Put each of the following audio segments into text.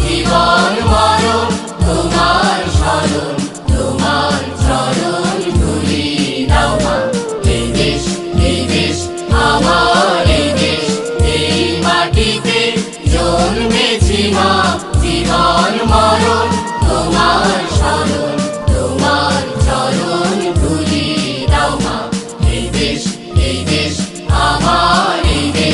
জীবন মরণ তোমার শরণ, তোমার চরণ ধুলি দাও মা। এই দেশ আমার, এই দেশ, এই মাটিতে জন্মেছি মা। জীবন মরণ তোমার শরণ, তোমার চরণ ধুলি দাও মা। এই দেশ আমার, এই দেশ।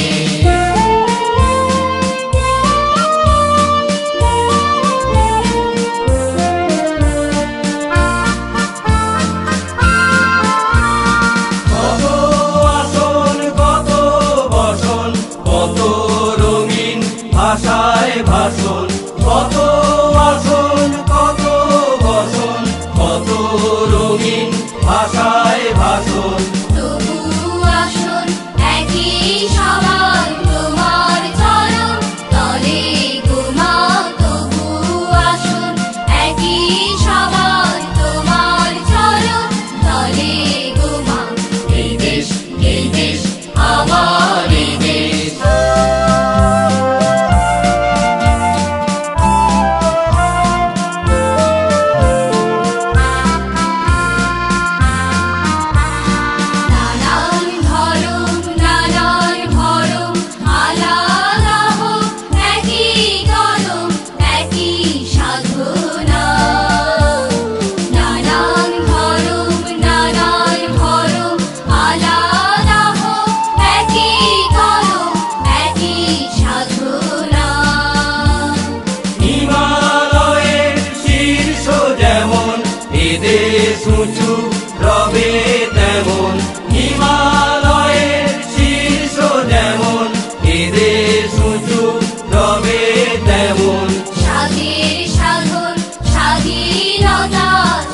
কত আসন, কত বসন, কত রঙিন ভাষায় ভাষণ। কত আসন, কত বসন, কত রঙিন ভাষায় ভাষণ। তবু আসন একই সবার তোমার চরণ তলে গো মা। তবু আসন একই সবার তোমার চরণ তলে গো মা। এই দেশ আমার, এই দেশ। নানান ধরম আলাদা হোক, একই কলম একই সাধনা। নানান ধরম আলাদা হোক, একই কলম একই সাধনা। হিমালয়ের শীর্ষ যেমন এদেশ উঁচু রবে তেমন। হিমালয়ের শীর্ষ যেমন এদেশ উঁচু রবে তেমন। স্বাধীর সাধন স্বাধীনতা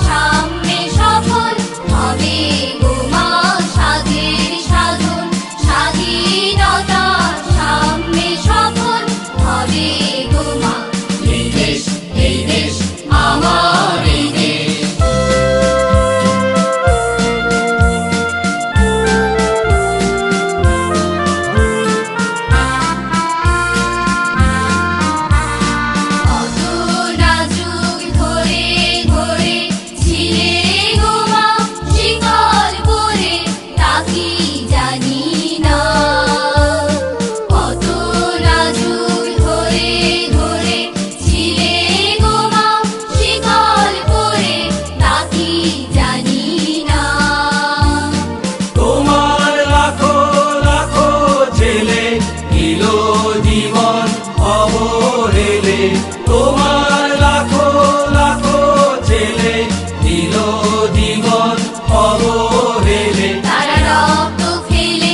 সামনে সফল হবে গো মা। স্বাধীর সাধন স্বাধীনতা সামনে সফল হবে গো মা। এই দেশ আমার, এই দেশ। কত নাজুক ধরে ধরে ছিলে গো মা শিকল পরে, তা কি জানি না। কত নাজুক ধরে ধরে ছিলে গো মা শিকল পরে, তা কি জানি না। তোমার লাখো লাখো ছেলে দিল জীবন অবহেলে। তোমার লাখো লাখো ছেলে দিল জীবন অবহেলে। তারা রক্ত ফেলে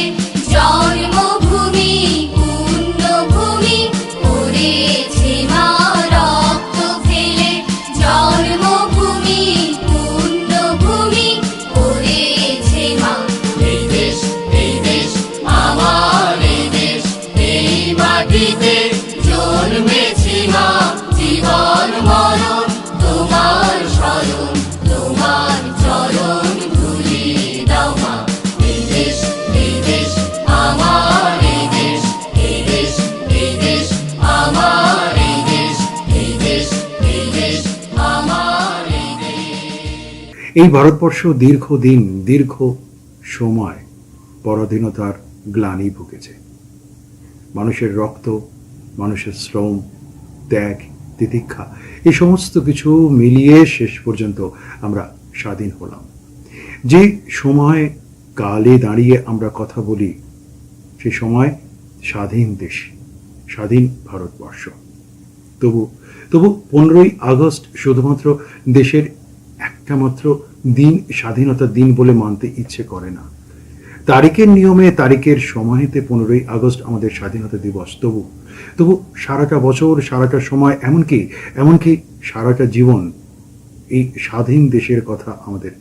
জন্মভূমি পুণ্যভূমি করেছে মা। রক্ত ফেলে জন্মভূমি পুণ্যভূমি করেছে মা। এই দেশ আমার, এই দেশ, এই মাটিতে জন্মেছি মা। জীবন মরণ তোমার শরণ, তোমার চরণ ধুলি দাও মা। এই দেশ আমার, এই দেশ, এই দেশ আমার, এই দেশ, এই দেশ আমার, এই দেশ। এই ভারতবর্ষ দীর্ঘদিন দীর্ঘ সময় পরাধীনতার গ্লানি ভুগেছে। মানুষের রক্ত, মানুষের শ্রম, ত্যাগ, তিতিক্ষা এই সমস্ত কিছু মিলিয়ে শেষ পর্যন্ত আমরা স্বাধীন হলাম। যে সময় কালে দাঁড়িয়ে আমরা কথা বলি, সে সময় স্বাধীন দেশ, স্বাধীন ভারতবর্ষ। তবু 15ই আগস্ট শুধুমাত্র দেশের একটা মাত্র দিন, স্বাধীনতার দিন বলে মানতে ইচ্ছে করে না। তারিখের নিয়মে, তারিখের সময়তে 15ই আগস্ট আমাদের স্বাধীনতা দিবস। তবু সারাটা বছর, সারাটা সময়, এমনকি সারাটা জীবন এই স্বাধীন দেশের কথা আমাদের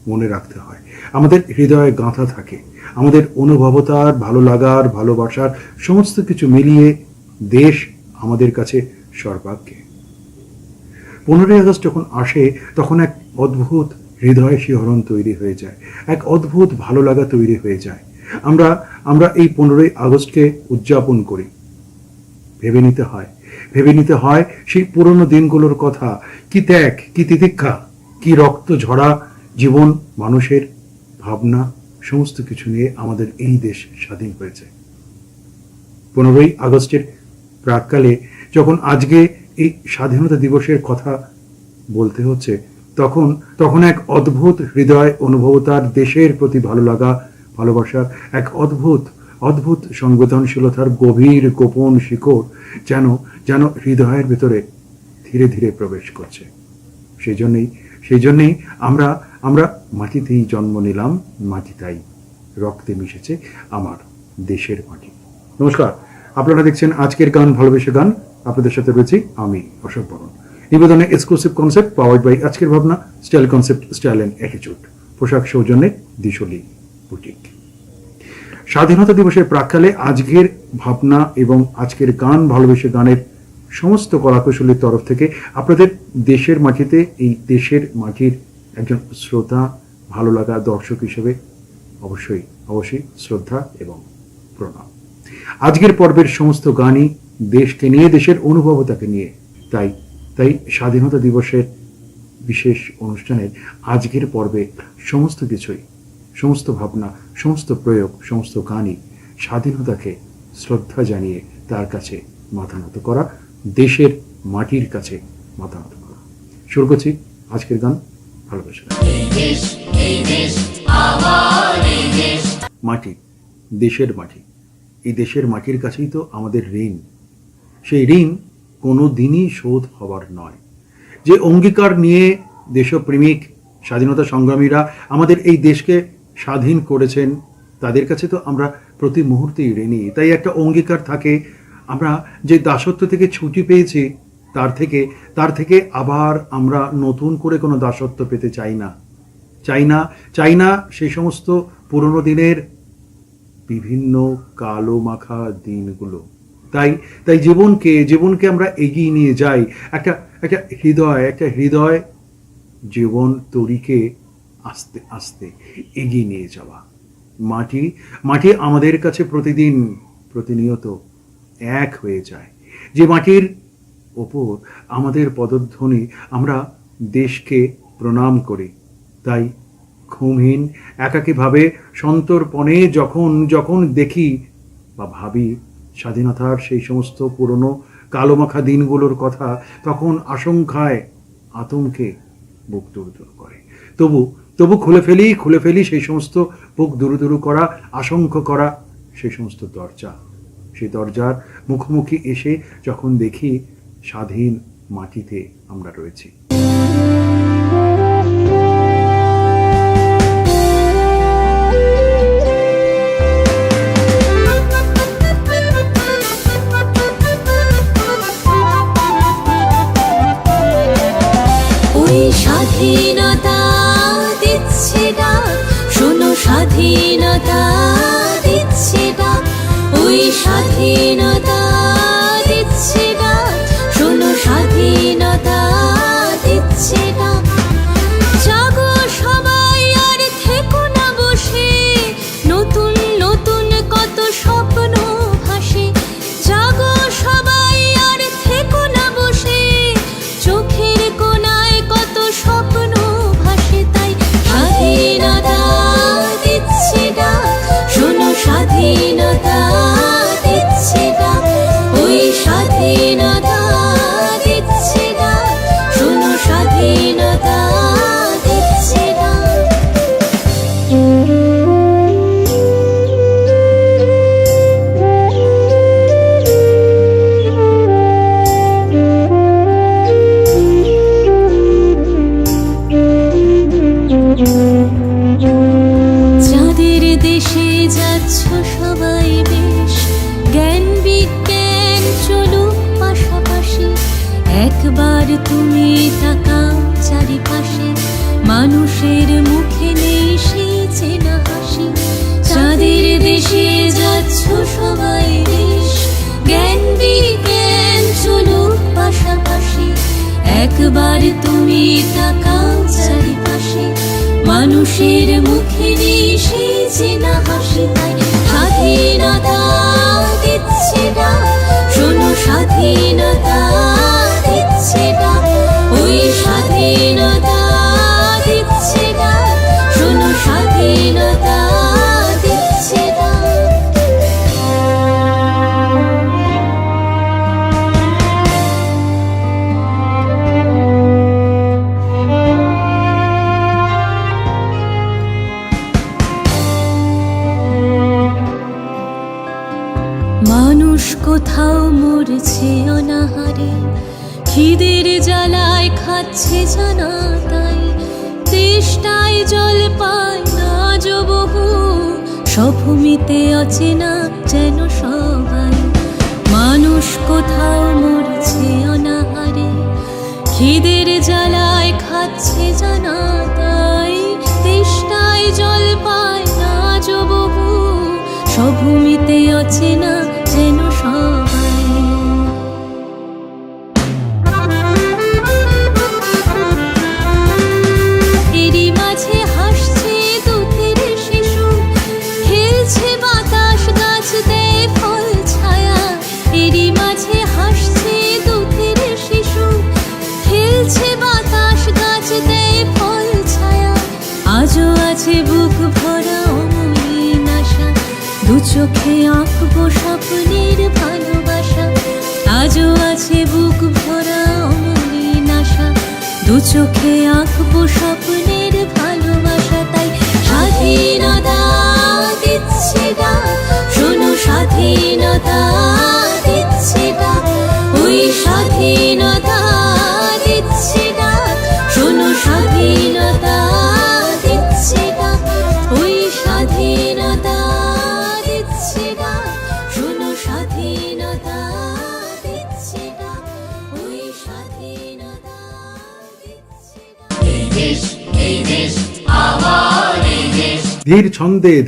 মনে রাখতে হয়। আমাদের হৃদয়ে গাঁথা থাকে। আমাদের অনুভবতার, ভালো লাগার, ভালোবাসার সমস্ত কিছু মিলিয়ে দেশ আমাদের কাছে সর্বাগ্রে। 15ই আগস্ট যখন আসে তখন এক অদ্ভুত হৃদয় শিহরণ তৈরি হয়ে যায়, এক অদ্ভুত ভালো লাগা তৈরি হয়ে যায়। আমরা এই 15ই আগস্টকে উদযাপন করি। ভেবে নিতে হয় ভেবে নিতে হয় সেই পুরনো দিনগুলোর কথা। কি ত্যাগ, কি তিতিক্ষা, কি রক্ত ঝরা জীবন, মানুষের ভাবনা, সমস্ত কিছু নিয়ে আমাদের এই দেশ স্বাধীন হয়েছে। 15ই আগস্টের প্রাককালে যখন আজকে এই স্বাধীনতা দিবসের কথা বলতে হচ্ছে, তখন এক অদ্ভুত হৃদয় অনুভবতার, দেশের প্রতি ভালো লাগা, ভালোবাসার এক অদ্ভুত সংবেদনশীলতার গভীর গোপন শিকড় যেন হৃদয়ের ভেতরে ধীরে ধীরে প্রবেশ করছে। সেই জন্যেই আমরা মাটিতেই জন্ম নিলাম, মাটিটাই রক্তে মিশেছে আমার দেশের মাটি। নমস্কার, আপনারা দেখছেন আজকের গান, ভালোবেসে গান। আপনাদের সাথে রয়েছি আমি অশোক বরণ। নিবেদনে এক্সক্লুসিভ কনসেপ্ট পাওয়ার্ড বাই আজকের ভাবনা, style concept, style and attitude, পোশাক সৌজন্যে দিশলি বুটিক। স্বাধীনতা দিবসের প্রাককালে আজকের ভাবনা এবং আজকের গান, ভালোবেসে গানের সমস্ত কলাকুশলীর তরফ থেকে আপনাদের দেশের মাটিতে, এই দেশের মাটির একজন শ্রোতা, ভালো লাগা দর্শক হিসেবে অবশ্যই শ্রদ্ধা এবং প্রণাম। আজকের পর্বের সমস্ত গানই দেশকে নিয়ে, দেশের অনুভবতাকে নিয়ে। তাই স্বাধীনতা দিবসের বিশেষ অনুষ্ঠানের আজকের পর্বে সমস্ত কিছুই, সমস্ত ভাবনা, সমস্ত প্রয়োগ, সমস্ত গানই স্বাধীনতাকে শ্রদ্ধা জানিয়ে তার কাছে মাথা নত করা, দেশের মাটির কাছে মাথা নত করা। শুরু করছি আজকের গান, ভালোবাসা। মাটি, দেশের মাটি, এই দেশের মাটির কাছেই তো আমাদের ঋণ। সেই ঋণ কোনো দিনই শোধ হবার নয়। যে অঙ্গীকার নিয়ে দেশপ্রেমিক স্বাধীনতা সংগ্রামীরা আমাদের এই দেশকে স্বাধীন করেছেন, তাদের কাছে তো আমরা প্রতি মুহূর্তেই ঋণী। তাই একটা অঙ্গীকার থাকে, আমরা যে দাসত্ব থেকে ছুটি পেয়েছি তার থেকে আবার আমরা নতুন করে কোনো দাসত্ব পেতে চাই না সেই সমস্ত পুরনো দিনের বিভিন্ন কালো মাখা দিনগুলো। তাই জীবনকে আমরা এগিয়ে নিয়ে যাই একটা হৃদয় জীবন তরিকে আস্তে আস্তে এগিয়ে নিয়ে যাওয়া। মাটি আমাদের কাছে প্রতিনিয়ত এক হয়ে যায়। যে মাটির ওপর আমাদের পদধ্বনি, আমরা দেশকে প্রণাম করি। তাই ঘুমহীন একাকীভাবে সন্তর্পণে যখন দেখি বা ভাবি স্বাধীনতার সেই সমস্ত পুরনো কালোমাখা দিনগুলোর কথা, তখন আশঙ্কায় আতঙ্কে বুক দুরুদুরু করে। তবু খুলে ফেলি সেই সমস্ত বুক দুরুদুরু করা, আশঙ্কা করা সেই সমস্ত দরজা। সেই দরজার মুখোমুখি এসে যখন দেখি স্বাধীন মাটিতে আমরা রয়েছি। স্বাধীনতা দিচ্ছে ডাক, শোনো স্বাধীনতা দিচ্ছে ডাক, ওই স্বাধীনতা দিচ্ছে ডাক, শোনো স্বাধীনতা দিচ্ছে ডাক। জাগো সবাই আর থেকো না বসে, নতুন নতুন কত স্বপ্ন ভাসে। জাগো সবাই আর থেকো না বসে, চোখের কোনায় কত স্বপ্ন ভাসে। তাই স্বাধীনতা দিচ্ছে ডাক, শোনো স্বাধীনতা দিচ্ছে ডাক, ওই স্বাধীনতা দিচ্ছে ডাক, শোনো স্বাধীনতা দিচ্ছে ডাক। যাদের দেশে যাচ্ছ সবাই বেশ, জ্ঞান বিজ্ঞান চলুক পাশাপাশি। একবার তুমি তাকাও চারিপাশে, মানুষের মুখে নেই সেই চেনা হাসি। যাদের দেশে যাচ্ছ সবাই বেশ, জ্ঞান বিজ্ঞান চলুক পাশাপাশি। একবার তুমি তাকাও চারিপাশে, মানুষের মুখে নেই সেই চেনা হাসি। তাই স্বাধীনতা দিচ্ছে ডাক, শোনো স্বাধীনতা দিচ্ছে ডাক, ওই স্বাধীনতা দিচ্ছে ডাক, শোনো স্বাধীনতা দিচ্ছে ডাক। মানুষ কোথাও মরছে অনাহারে, খিদের জ্বালায় খাচ্ছে জানা তাই, তেষ্টায় জল পায় না বহু, সভূমিতে অচেনা যেন সবাই। মানুষ কোথাও মরছে অনাহারে, খিদের জ্বালায় খাচ্ছে জানা তাই, তেষ্টায় জল পায় না বহু, সভূমিতে অচেনা যেন সবাই। এরই মাঝে হাসছে দুধের শিশু, খেলছে বাতাস গাছ দেয় ফল ছায়া। এরই মাঝে হাসছে দুধের শিশু, খেলছে বাতাস গাছ দেয় ফল ছায়া। আজও আছে বুক ভরা অমলিন আশা, দু চোখে আঁকবো স্বপ্নের ভালোবাসা। আজও আছে বুক ভরা অমলিন আশা, দু চোখে আঁকবো স্বপ্নের ভালোবাসা। তাই স্বাধীনতা দিচ্ছে ডাক, শোনো স্বাধীনতা দিচ্ছে ডাক, ওই স্বাধীনতা দিচ্ছে ডাক, শোনো স্বাধীনতা দিচ্ছে ডাক, ওই স্বাধীনতা দিচ্ছে ডাক, শোনো স্বাধীনতা দিচ্ছে ডাক, ওই স্বাধীনতা দিচ্ছে ডাক। এই দেশ, এই দেশ আমার এই দেশ।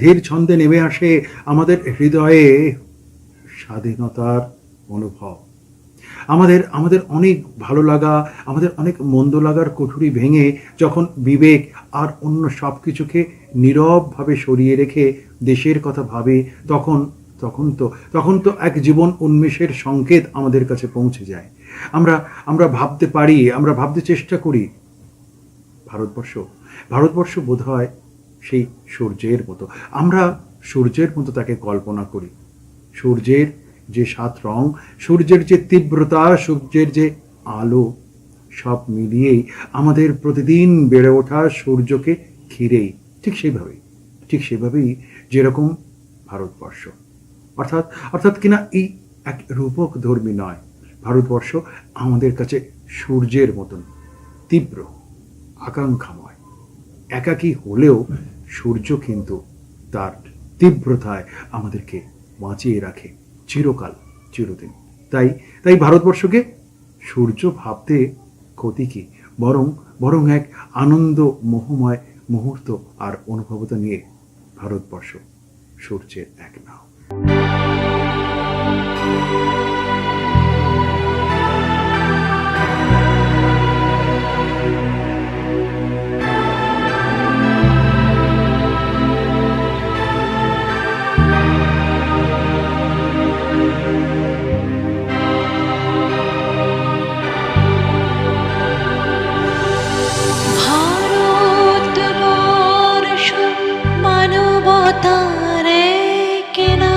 ধীর ছন্দে নেমে আসে আমাদের হৃদয়ে স্বাধীনতার অনুভব। আমাদের অনেক ভালো লাগা, আমাদের অনেক মন্দ লাগার কুঠুরি ভেঙে যখন বিবেক আর অন্য সব কিছুকে নীরবভাবে সরিয়ে রেখে দেশের কথা ভাবে, তখন তো এক জীবন উন্মেষের সংকেত আমাদের কাছে পৌঁছে যায়। আমরা ভাবতে পারি, আমরা ভাবতে চেষ্টা করি, ভারতবর্ষ বোধ হয় সেই সূর্যের মতো। আমরা সূর্যের মতো তাকে কল্পনা করি। সূর্যের যে 7 রং, সূর্যের যে তীব্রতা, সূর্যের যে আলো, সব মিলিয়েই আমাদের প্রতিদিন বেড়ে ওঠা সূর্যকে ঘিরেই ঠিক সেভাবেই যেরকম ভারতবর্ষ। অর্থাৎ কিনা এই এক রূপক ধর্মী নয়, ভারতবর্ষ আমাদের কাছে সূর্যের মতন তীব্র, আকাঙ্ক্ষাময়। একাকী হলেও সূর্য কিন্তু তার তীব্রতায় আমাদেরকে বাঁচিয়ে রাখে চিরদিন। তাই ভারতবর্ষকে সূর্য ভাবতে ক্ষতি কি, বরং এক আনন্দ মোহময় মুহূর্ত আর অনুভবতা নিয়ে ভারতবর্ষ সূর্যের এক নাও। ভারতবর্ষ মানবতার কেনা,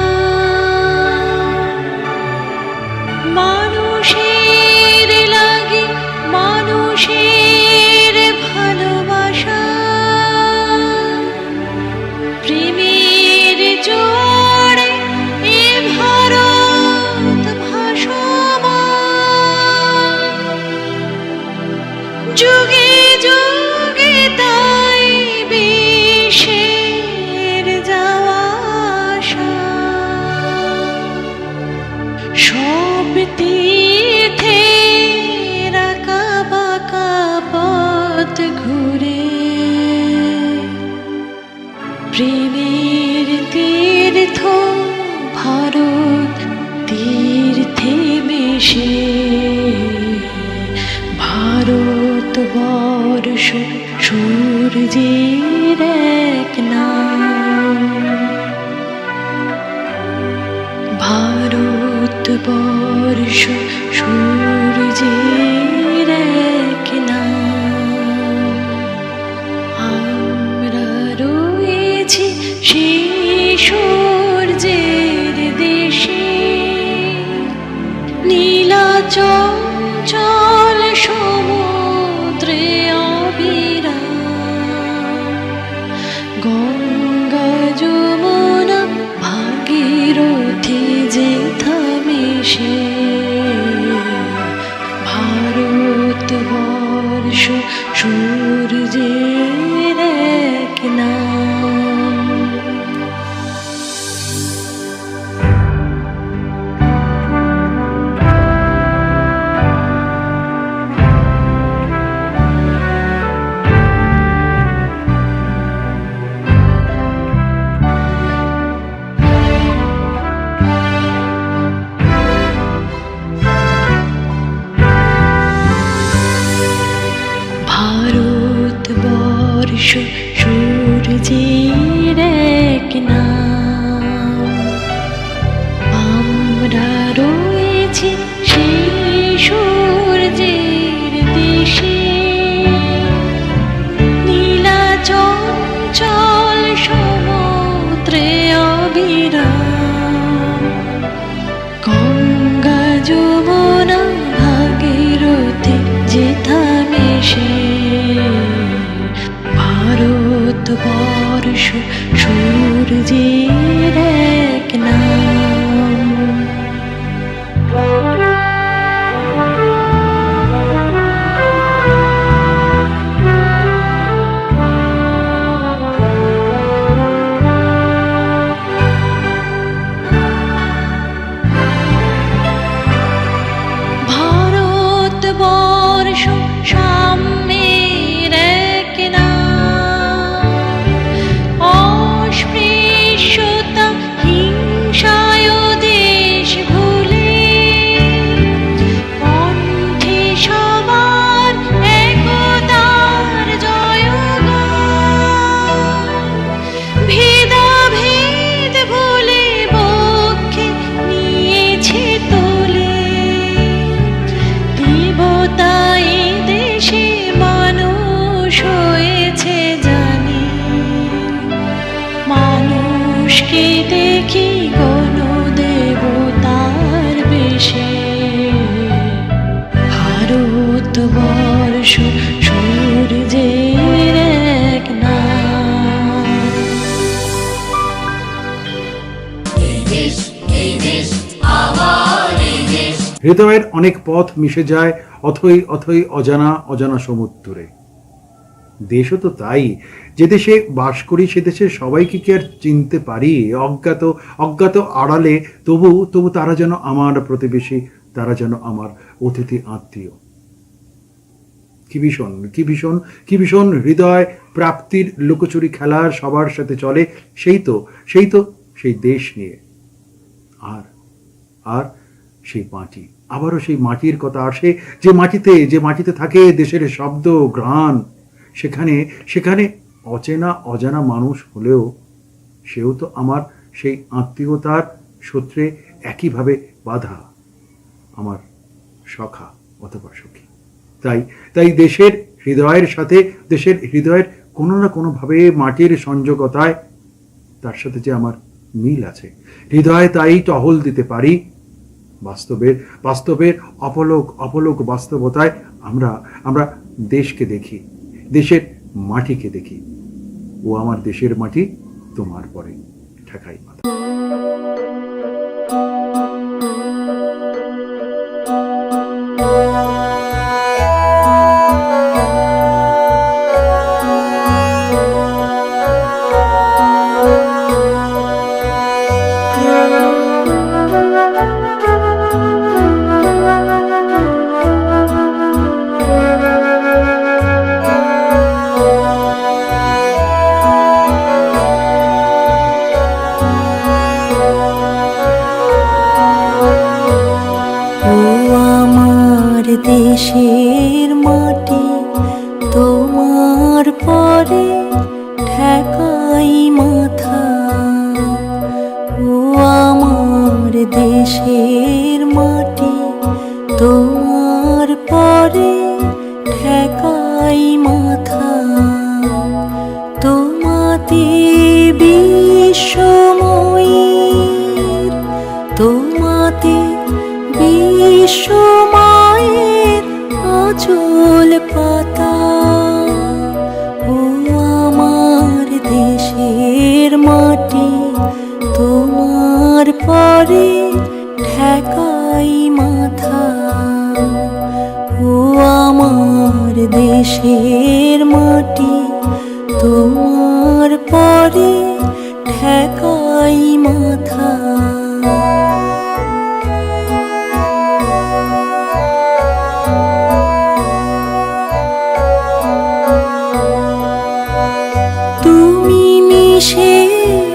মানুষের লাগি মানুষের ভালোবাসা, প্রেমের জোড়ে এ ভারত ভাসমান, যুগে যুগে তাই বিশ্বের যাওয়া আসা, সব তীর্থের আঁকা বাঁকা পথ ঘুরে, প্রেমের তীর্থ ভারত তীর্থে মিশে, ভারতবর্ষ সূর্যের এক নাম, ভারতবর্ষ বর্ষ সূর্যের এক নাম। আমরা রয়েছি সেই সূর্যের দেশে, নীলাচঞ্চল সমুদ্রে অবিরাম। গঙ্গা যমুনা ভাগীরথী যেথা-মেশে, ভারতবর্ষ সূর্যের এক নাম। ভারতবর্ষ সূর্যের এক নাম। আমরা রয়েছি সেই সূর্যের দেশে, নীলাচঞ্চল সমুদ্রে অবিরাম। গঙ্গা যমুনা ভাগীরথী যেথা-মেশে, ভারতবর্ষ সূর্যের এক নাম। ভারতবর্ষ সাম্যের এক নাম। অস্পৃশ্যতা হিংসায় দেশ ভুলে, কণ্ঠে সবার একতার জয়গান। ভেদাভেদ ভুলে বক্ষে নিয়েছে তোলে, দেবতা এ দেশে মানুষ হয়েছে জানি। মানুষকে দেখি গণদেবতার বেশে, ভারতবর্ষ সূর্যের এক নাম। এই দেশ, এই দেশ, আমার এই দেশ। হৃদয়ের অনেক পথ মিশে যায় অথই অথই অজানা অজানা সমুদ্রে। দেশও তো তাই, যে দেশে বাস করি সে দেশে সবাইকে কি আর চিনতে পারি? অজ্ঞাত অজ্ঞাত আড়ালে তবু তবু তারা যেন আমার প্রতিবেশী, তারা যেন আমার অতিথি আত্মীয়। কি ভীষণ কি ভীষণ কি ভীষণ হৃদয় প্রাপ্তির লুকোচুরি খেলা সবার সাথে চলে, সেই তো সেই দেশ নিয়ে। আর আর সেই মাটি, আবারও সেই মাটির কথা আসে, যে মাটিতে থাকে দেশের শব্দ ঘ্রাণ। সেখানে অচেনা অজানা মানুষ হলেও সেও তো আমার সেই আত্মীয়তার সূত্রে একইভাবে বাঁধা, আমার সখা অথবা সখী। তাই দেশের হৃদয়ের সাথে, দেশের হৃদয়ের কোনো না কোনোভাবে মাটির সংযোগতায় তার সাথে যে আমার মিল আছে। হৃদয়ে তাই টহল দিতে পারি। বাস্তবের অপলোক বাস্তবতায় আমরা দেশকে দেখি, দেশের মাটিকে দেখি। ও আমার দেশের মাটি, তোমার পরে ঠেকাই মাথা। দেশের মাটি তোমার পরে ঠেকাই মাথা। ও আমার দেশের মাটি পরে ঠেকাই মাথা। তোমাতে বিশ্বময়ীর, তোমাতে বিশ্বমায়ের আঁচল পাতা। ও আমার দেশের মাটি, তোমার পরে ঠেকাই মাথা। ও আমার দেশের মাটি, তোমার পরে ঠেকাই মাথা। তুমি মিশেছো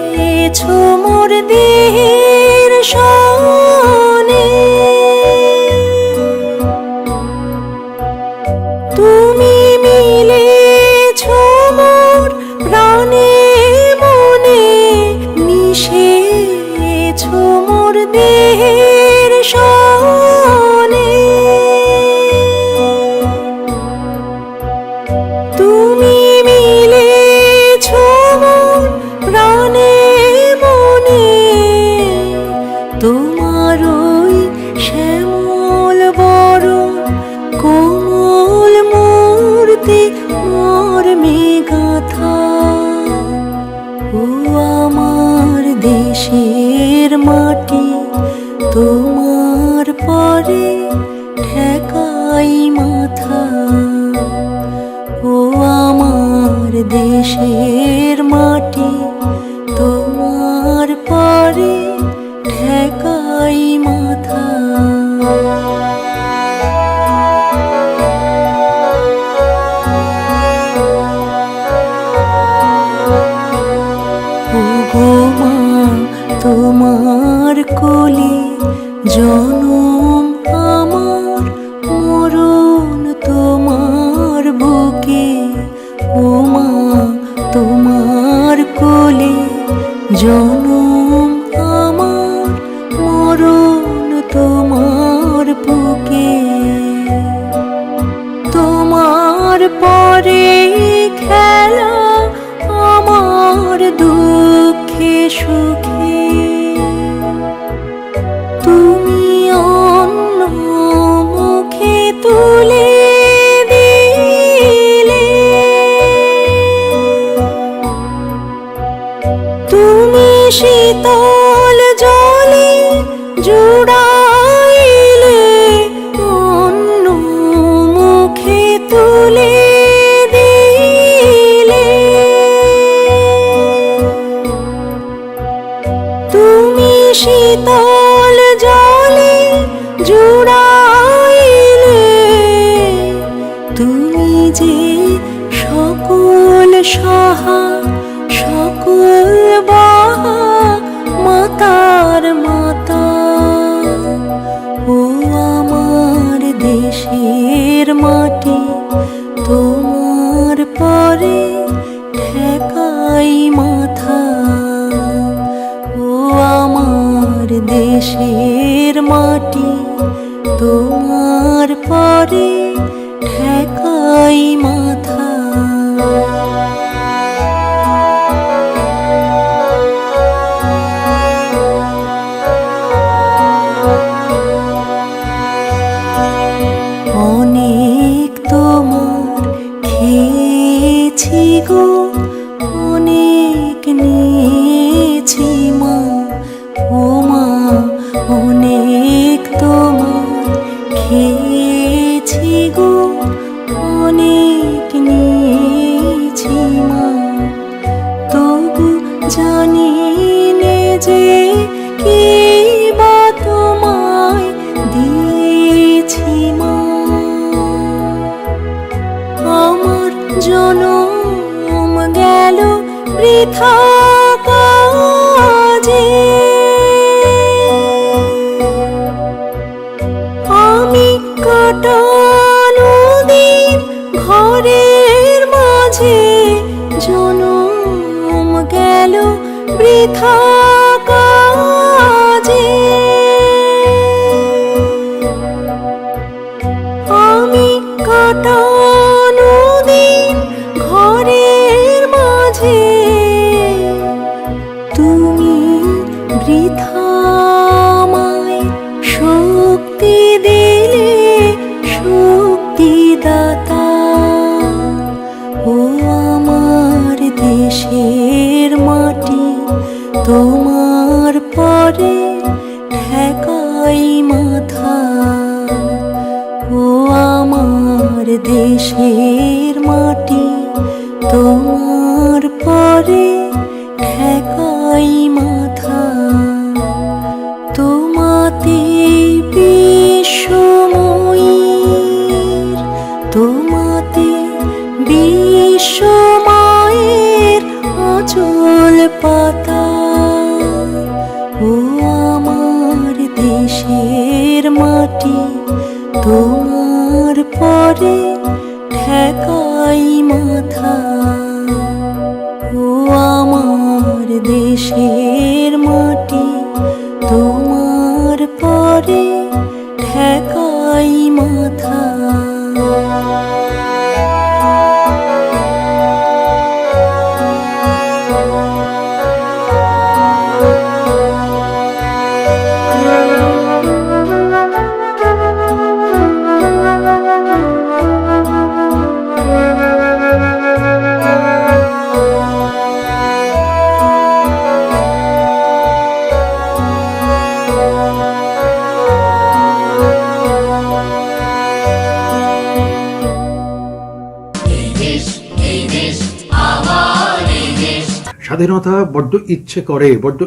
মোর দেহের সনে, তুমি মিলেছো মোর প্রাণে মনে, মিশেছো মোর দেহের সনে। তুমি মিলেছো মোর প্রাণে মনে, তোমার ওই শ্যামল বরণ কোমল মূর্তি মর্মে গাঁথা। ও আমার দেশের মাটি, তোমার পরে ঠেকাই মাথা। ও আমার দেশের মাটি, তোমার পরে ঠেকাই মাথা। ও গো মা, তোমার কোলে জনম আমার, মরণ তোমার বুকে। ও মা, তোমার কোলে জনম আমার, মরণ তোমার বুকে। তোমার পরে খেলা আমার দুঃখে সুখে, তুমি অন্য মুখে তুলে দিলে। তুমি শীতল জলে জুড়াইলে, অন্য মুখে তুলে দিলে। তুমি শীতল জলে জুড়াইলে, তুমি যে সকল সহা সকল বাহা মাতার মাতা। ও আমার দেশের মাটি, তোমার পরে ঠেকাই মাথা। ও আমার দেশের মাটি, তোমার পরে ঠেকাই মাথা। অনেক তোমার খেয়েছি গো, অনেক নিয়েছি মা। ও মা, অনেক তোমার খেয়েছি গো, অনেক নিয়েছি মা। তবু জানি নে যে কি বা তোমায় দিয়েছি মা। আমার জনম গেল বৃথা কাজে, আমি কাটানো দিন ঘরের মাঝে, জনম গেল বৃথা কাজে। আমি কাটানো দিন ঘরের মাঝে তুমি বৃথা আমায় শক্তি দিলে শক্তিদাতা। ও আমার দেশের মাটি তোমার পরে ঠেকাই মাথা। ও আমার দেশের মাটি তোমার পরে ঠেকাই মাথা। তোমাতে বিশ্বময়ীর, তোমাতে বিশ্বমায়ের আঁচল পাতা। ও আমার দেশের মাটি তোমার পরে ঠেকাই মাথা। ও আমার দেশের মাটি তোমার পরে ঠেকাই মাথা। এই দেশ আমার এই দেশ। স্বাধীনতা বড্ড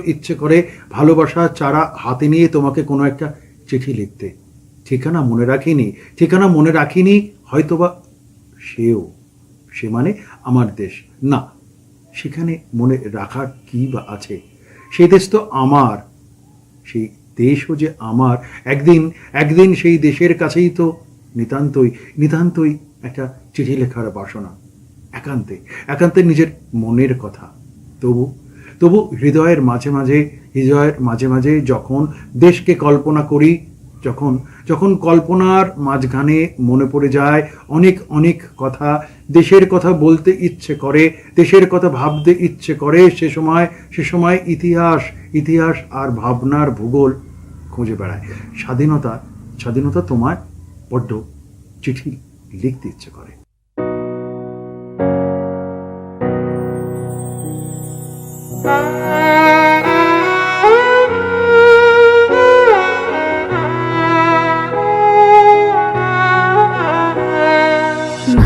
ইচ্ছে করে ভালোবাসা চারা হাতে নিয়ে তোমাকে কোনো একটা চিঠি লিখতে। ঠিকানা মনে রাখিনি হয়তোবা সে মানে আমার দেশ না, সেখানে মনে রাখার কি বা আছে? সেই দেশ তো আমার, সেই দেশও যে আমার। একদিন সেই দেশের কাছেই তো নিতান্তই একটা চিঠি লেখার বাসনা, একান্তে নিজের মনের কথা। তবু হৃদয়ের মাঝে মাঝে যখন দেশকে কল্পনা করি, যখন কল্পনার মাঝখানে মনে পড়ে যায় অনেক কথা, দেশের কথা বলতে ইচ্ছে করে, দেশের কথা ভাবতে ইচ্ছে করে, সে সময় ইতিহাস আর ভাবনার ভূগোল খুঁজে বেড়ায়। স্বাধীনতা তোমায় বড্ড চিঠি লিখতে ইচ্ছে করে।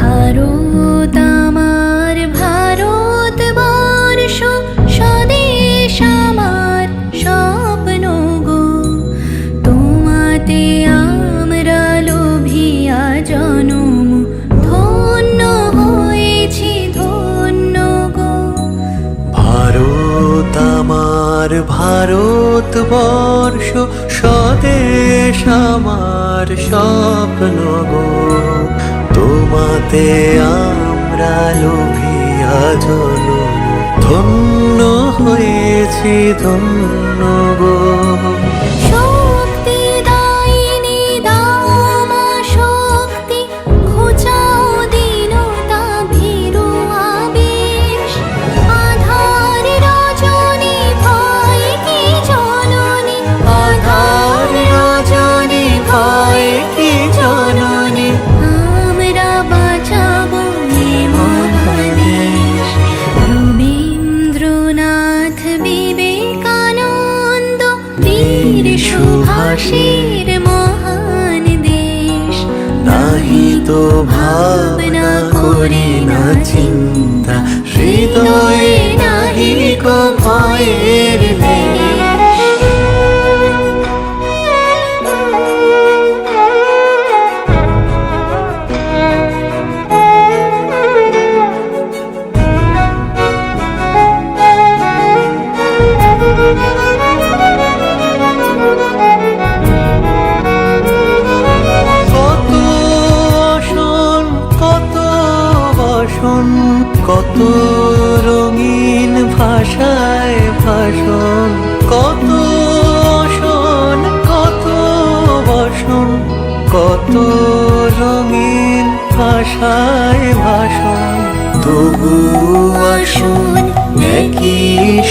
ভারত আমার ভারতবর্ষ, স্বদেশ আমার স্বপ্ন গো। তোমাতে আমরা লোভিয়া জনম, ধন্য হয়েছি ধন্য গো। ভারত আমার ভারতবর্ষ, স্বদেশ আমার স্বপ্ন গো। তোমাতে আমরা লোভিয়া জনম, ধন্য হয়েছি ধন্য গো। শক্তি দায়িনী দামা শক্তি, ঘুচাও দীনতা ভীরু আবেশ। আধার রজনী ভয় কি জননী, আধার রজনী ভয় কি জননী। আমরা বাঁচাবো এ মহাদেশ। রবীন্দ্রনাথ বিবেকানন্দ বীর সুভাষের মহান দেশ। নাহি তো ভাবনা করি না চিন্তা, হৃদয়ে নাহি কো ভয়ের লেশ। কত রঙিন ভাষায় ভাষণ, ভাষায় ভাষণ, তবু আসুন একই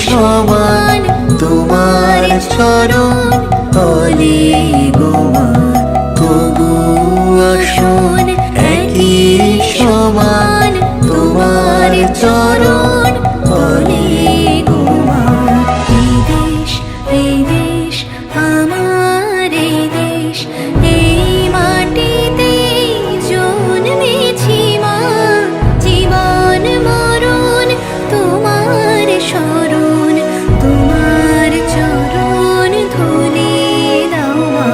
সমান তোমার চরণ তলে গোমা, তবু আসুন একই সমান তোমার চরণ তলে গোমা। এই দেশ, এই দেশ, আমার এই দেশ, এই মাটিতে জন্মেছি মা। জীবন মরণ তোমার শরণ, তোমার চরণ ধুলি দাও মা।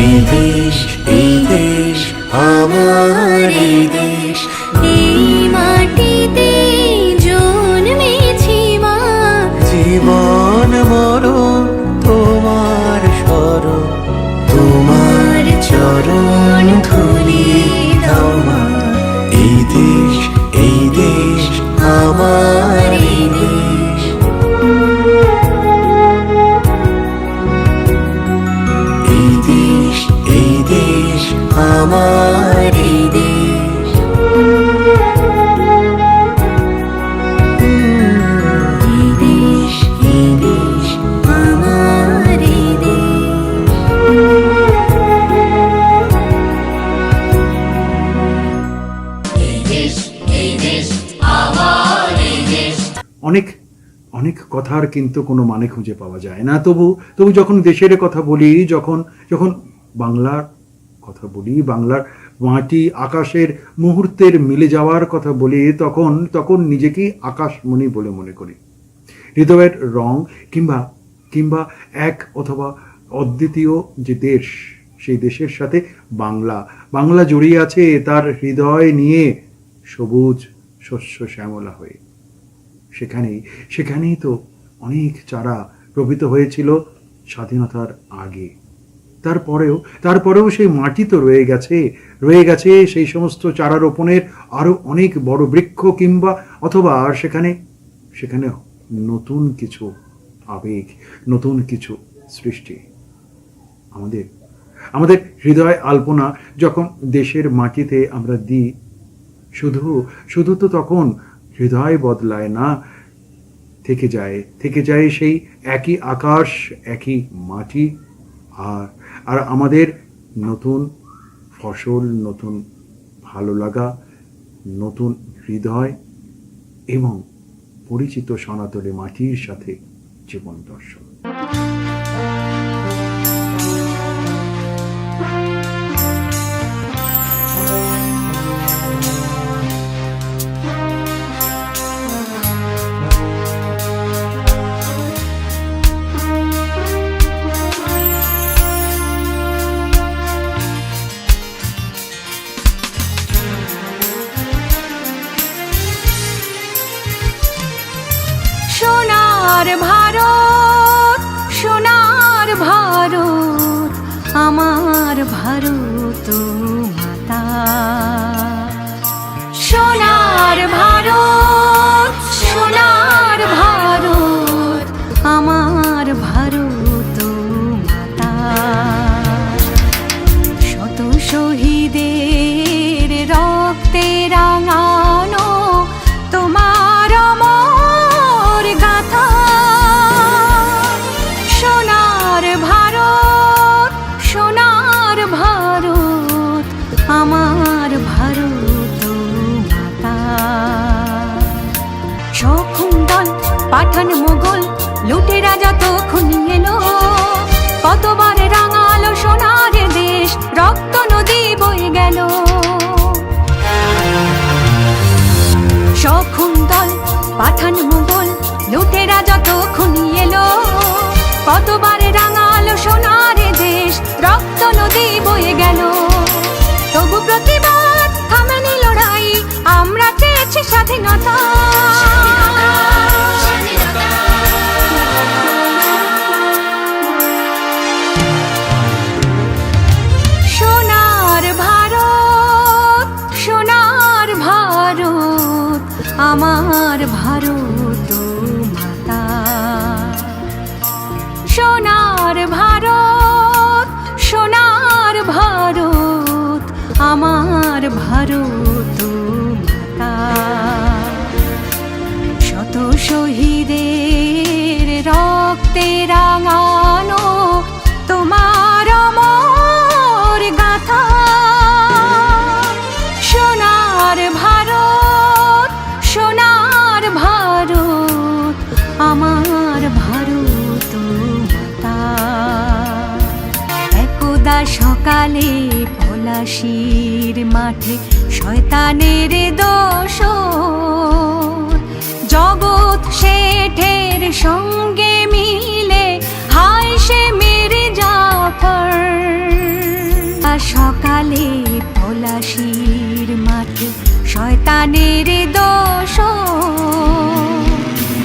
এই দেশ, এই দেশ, আমার এই দেশ, এই মাটিতে জন্মেছি মা। জীবন মরণ তোমার শরণ, তোমার চরণ ধুলি দাও মা। এই দেশ, এই দেশ, আমার এই দেশ। এই দেশ, এই দেশ, আমার এই দেশ। এই দেশ, এই দেশ, আমার এই দেশ। এই দেশ এই দেশ আমার এই দেশ অনেক অনেক কথার কিন্তু কোনো মানে খুঁজে পাওয়া যায় না। তবু তবু যখন দেশের কথা বলি, যখন যখন বাংলার কথা বলি, বাংলার মাটি আকাশের মুহূর্তের মিলে যাওয়ার কথা বলি, তখন তখন নিজেকেই আকাশমণি বলে মনে করি। হৃদয়ের রং কিংবা কিংবা এক অথবা অদ্বিতীয় যে দেশ, সেই দেশের সাথে বাংলা বাংলা জড়িয়ে আছে তার হৃদয় নিয়ে সবুজ শস্য শ্যামলা হয়ে। সেখানেই তো অনেক চারা রোপিত হয়েছিল স্বাধীনতার আগে। তারপরেও সেই মাটি তো রয়ে গেছে সেই সমস্ত চারা রোপণের আরো অনেক বড় বৃক্ষ, কিংবা অথবা সেখানে নতুন কিছু আবেগ, নতুন কিছু সৃষ্টি। আমাদের হৃদয় আলপনা যখন দেশের মাটিতে আমরা দিই, শুধু তো তখন হৃদয় বদলায় না, থেকে যায় সেই একই আকাশ, একই মাটি, আর আমাদের নতুন ফসল, নতুন ভালো লাগা, নতুন হৃদয় এবং পরিচিত সনাতনী মাটির সাথে জীবন দর্শন। সোনার ভারত, সোনার ভারত, আমার ভারত মাতা। সোনার ভারত, সোনার ভারত, আমার ভারত মাতা। শত শহীদের রক্তে রাঙানো তোমার অমর গাথা। সোনার ভারত, সোনার ভারত, আমার ভারত মাতা। শকুন্তল পাঠান মোগল লুটেরা যতক্ষণ এলো, কতবার রাঙালো সোনার দেশ, রক্ত নদী বয়ে গেল। শকুন্তল পাঠান মোগল লুটেরা যতক্ষণ এলো, কতবার রাঙালো সোনার দেশ, রক্ত নদী বয়ে গেল। তবু প্রতিবাদ থামেনি লড়াই, আমরা পেয়েছি স্বাধীনতা। সোনার ভারত, সোনার ভারত, আমার ভারত মাতা। সোনার ভারত, সোনার ভারত, আমার ভারত ভারত মাতা। শত শহীদের রক্তে রাঙানো তোমার অমর গাথা। সোনার ভারত, সোনার ভারত, আমার ভারত মাতা। একদা সকালে পলাশির মাঠে শয়তানের দোসর জগৎ শেঠের সঙ্গে মিলে হায় সে মেরে জাফর। সকালে পলাশির মাঠে শয়তানের দোসর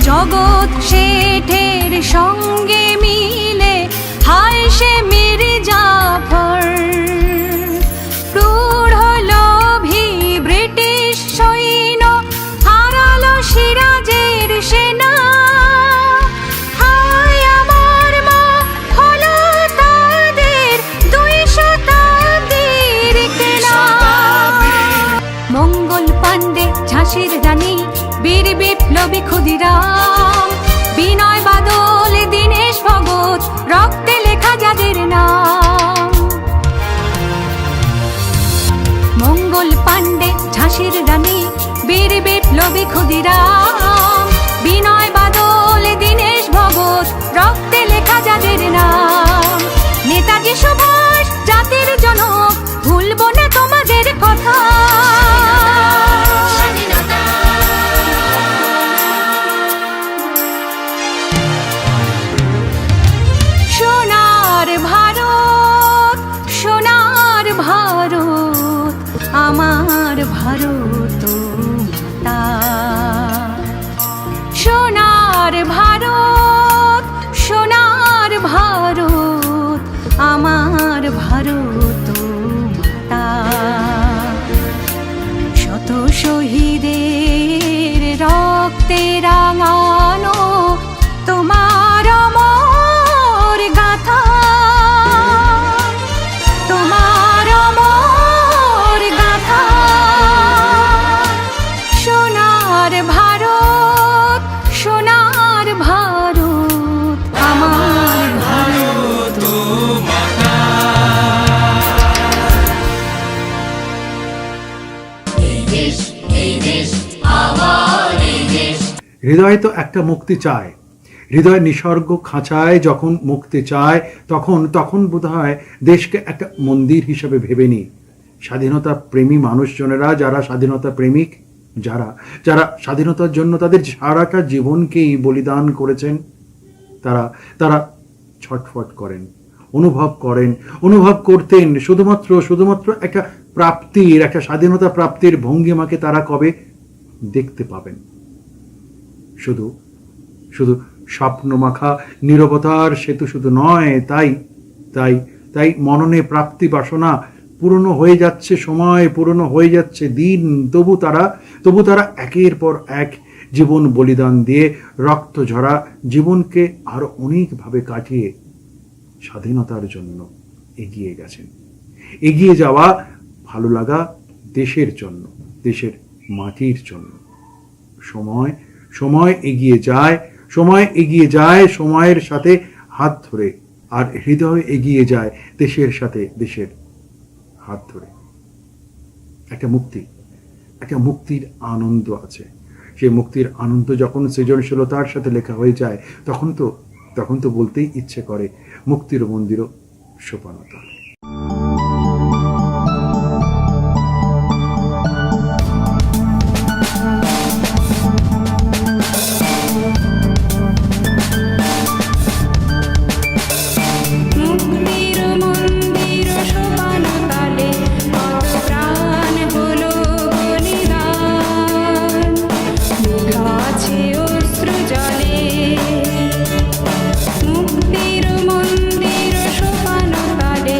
জগৎ শেঠের সঙ্গে মিলে হায় সে মেরে জাফর। ক্রূর হলো ব্রিটিশ সৈন্য, হারালো সিরাজের সেনা। হায় আমার মা, হলো তাদের 2 শতাব্দীর কেনা। মঙ্গল পাণ্ডে ঝাঁসির রানী, বীর বিপ্লবী ক্ষুদিরাম, বিনয় বাদল দীনেশ ভগত, রক্তে লেখা যাদের নাম। মঙ্গল পাণ্ডে ঝাঁসির রানী, বীর বিপ্লবী ক্ষুদিরাম, বিনয় বাদল দীনেশ ভগত, রক্তে লেখা যাদের নাম। নেতাজি সুভাষ জাতির জনক, ভুলব না তোমাদের কথা। সোনার ভারত, সোনার ভারত, আমার ভারত মাতা। সোনার ভারত, সোনার ভারত, আমার ভারত মাতা। শত শহীদের রক্তে রাঙানো তোমার অমর গাথা। তোমার অমর গাথা। সোনার ভারত, সোনার ভারত, আমার ভারত মাতা। এই দেশ, এই দেশ, আমার এই দেশ। হৃদয় তো একটা মুক্তি চায়। হৃদয় নিসর্গ খাঁচায় যখন মুক্তি চায়, তখন বোধহয় দেশকে একটা মন্দির হিসেবে ভেবে নিই। স্বাধীনতা প্রেমী মানুষজনেরা, যারা স্বাধীনতা প্রেমিক, যারা যারা স্বাধীনতার জন্য তাদের সারাটা জীবনকেই বলিদান করেছেন, তারা ছটফট করেন, অনুভব করতেন শুধুমাত্র একটা প্রাপ্তির, একটা স্বাধীনতা প্রাপ্তির ভঙ্গিমাকে তারা কবে দেখতে পাবেন। শুধু স্বপ্নমাখা নীরবতার সেতু শুধু নয়, তাই মননে প্রাপ্তি বাসনা পুরনো হয়ে যাচ্ছে, সময় পুরনো হয়ে যাচ্ছে দিন, তবু তারা একের পর এক জীবন বলিদান দিয়ে রক্ত ঝরা জীবনকে আরো অনেকভাবে কাটিয়ে স্বাধীনতার জন্য এগিয়ে গেছেন। এগিয়ে যাওয়া, ভালো লাগা দেশের জন্য, দেশের মাটির জন্য। সময় এগিয়ে যায় সময়ের সাথে হাত ধরে, আর হৃদয় এগিয়ে যায় দেশের সাথে দেশের হাত ধরে। একটা মুক্তির আনন্দ আছে। সেই মুক্তির আনন্দ যখন সৃজনশীলতার সাথে লেখা হয়ে যায়, তখন তো বলতেই ইচ্ছে করে মুক্তির মন্দিরও সোপানতল। মুক্তির মন্দির সোপান কালে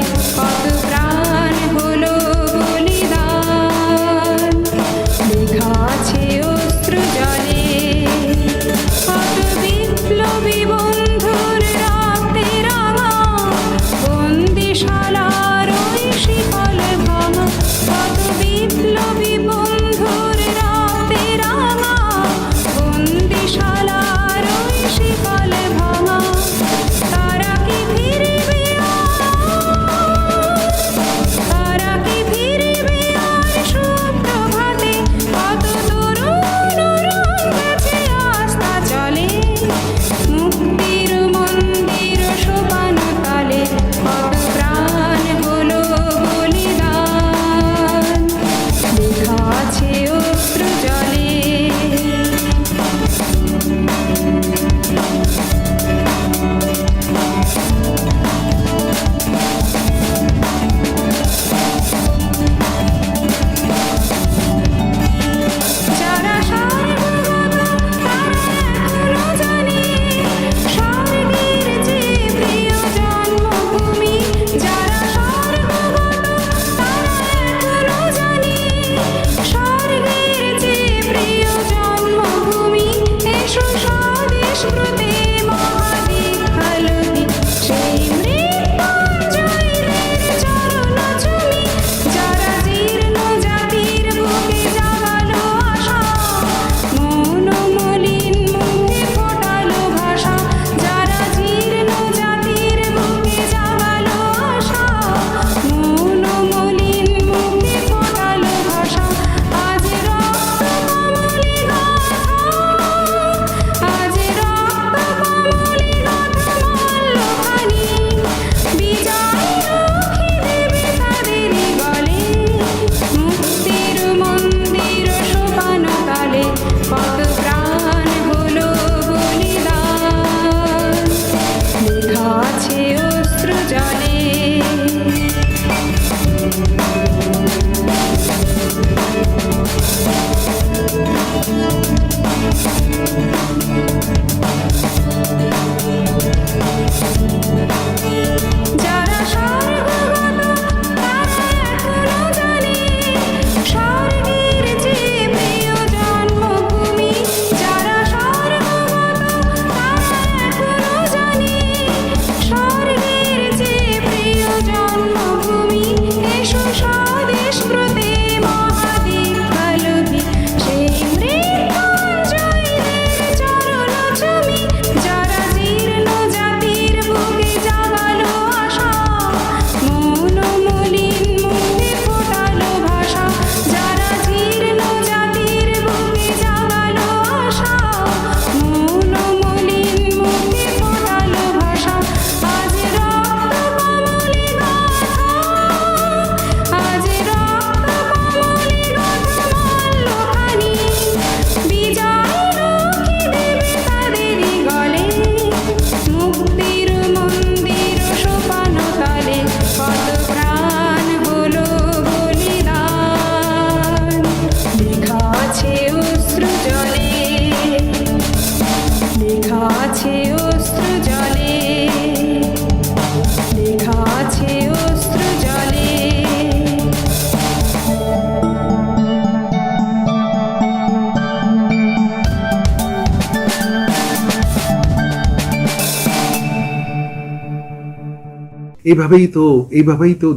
এইভাবেই তো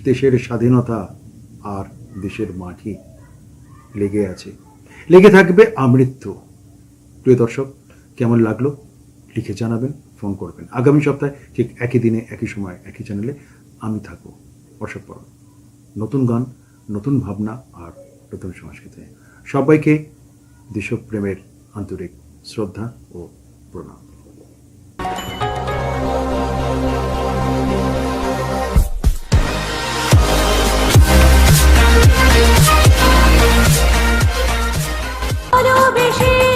দেশের স্বাধীনতা আর দেশের মাটি লেগে আছে, লেগে থাকবে আমৃত্যু। প্রিয় দর্শক, কেমন লাগলো লিখে জানাবেন, ফোন করবেন। আগামী সপ্তাহে ঠিক একই দিনে একই সময় একই চ্যানেলে আমি থাকবো। অশোক পরব, নতুন গান, নতুন ভাবনা আর নতুন সংস্কৃতি। সবাইকে দেশপ্রেমের আন্তরিক শ্রদ্ধা ও প্রণাম। ভালোবেসে